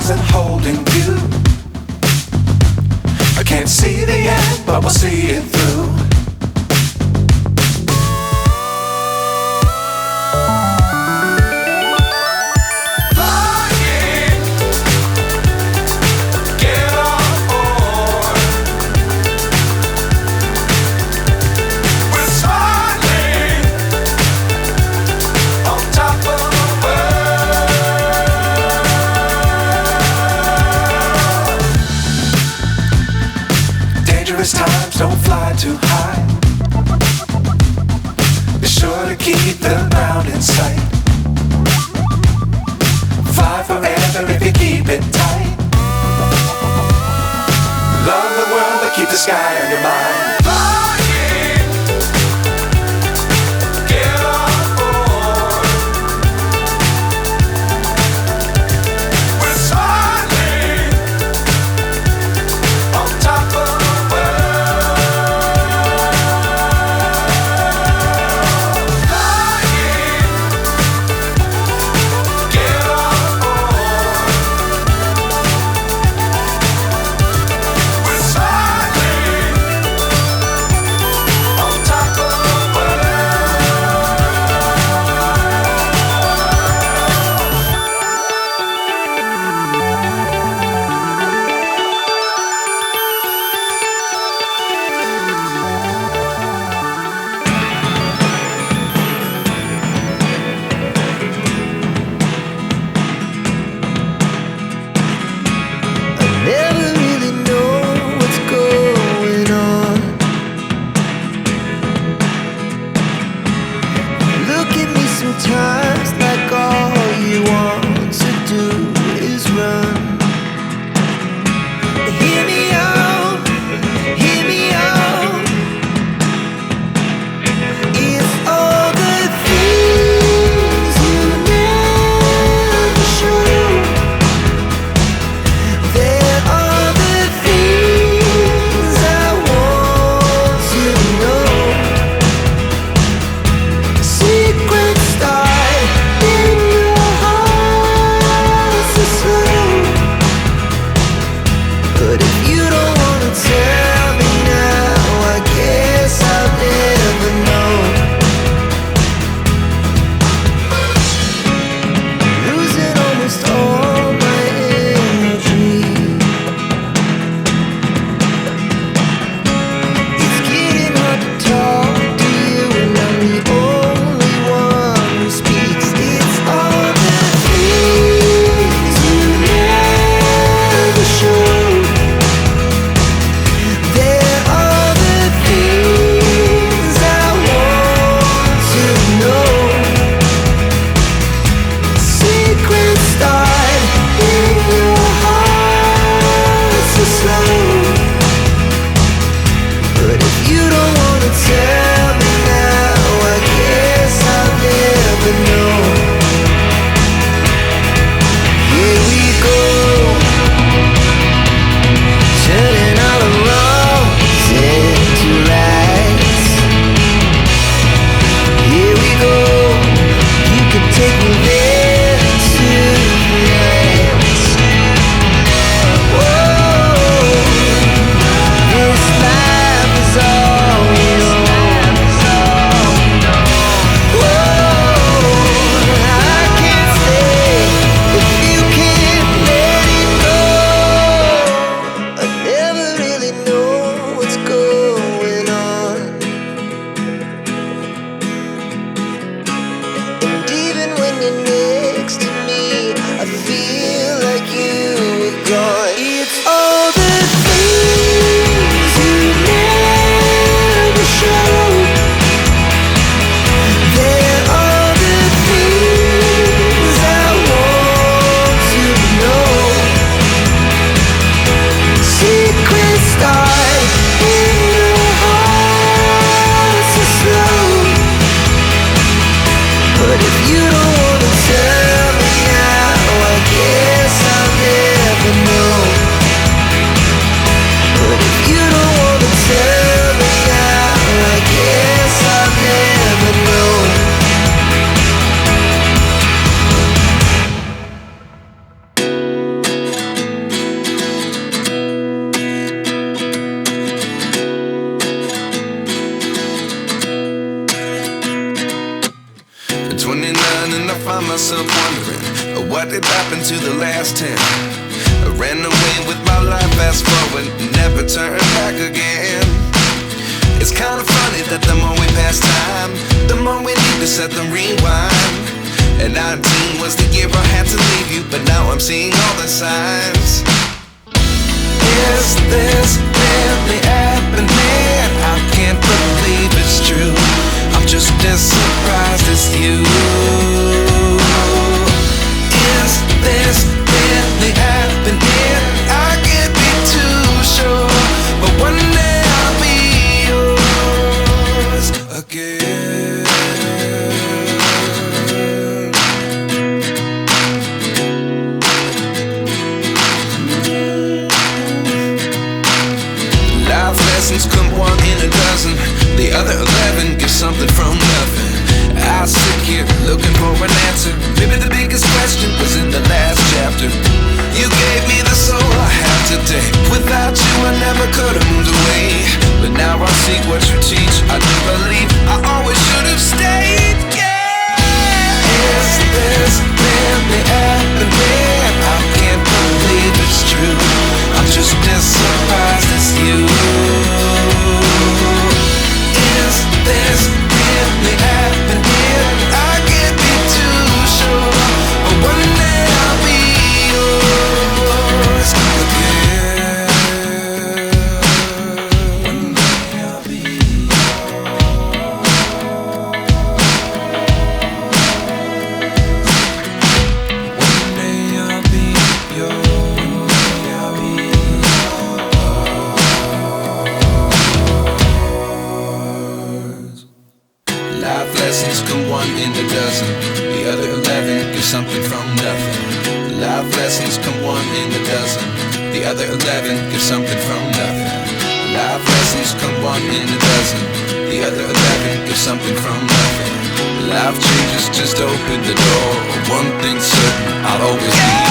stars and holding you. I can't see the end, but we'll see it through. Times don't fly too high. Be sure to keep the ground in sight. Fly forever if you keep it tight. Love the world but keep the sky on your mind. 29 and I find myself wondering what did happen to the last 10. I ran away with my life, fast forward, never turn back again. It's kind of funny that the more we pass time, the more we need to set them rewind. And 19 was the year I had to leave you, but now I'm seeing all the signs. Is this really happening? I can't believe it's true. I'm just as surprised as you. Is this really happening? I can't be too sure, but one day I'll be yours again. Life lessons come one in a dozen. The other 11 get something from nothing. I sit here looking for an answer. Maybe the biggest question was in the last chapter. You gave me the soul I have today. Without you I never could have moved away. But now I see what you teach. I do believe I always should have stayed. Yeah. Is this really happening? I can't believe it's true. I'm just as surprised as you. Is this really happening? I can't be too sure, but one day I'll be yours again. One day I'll be yours. One day I'll be yours. One day I'll be yours. Life lessons come one in a dozen. The other 11 give something from nothing. Life lessons come one in a dozen. The other 11 give something from nothing. Life lessons come one in a dozen. The other 11 give something from nothing. Life changes just open the door. One thing's certain, I'll always be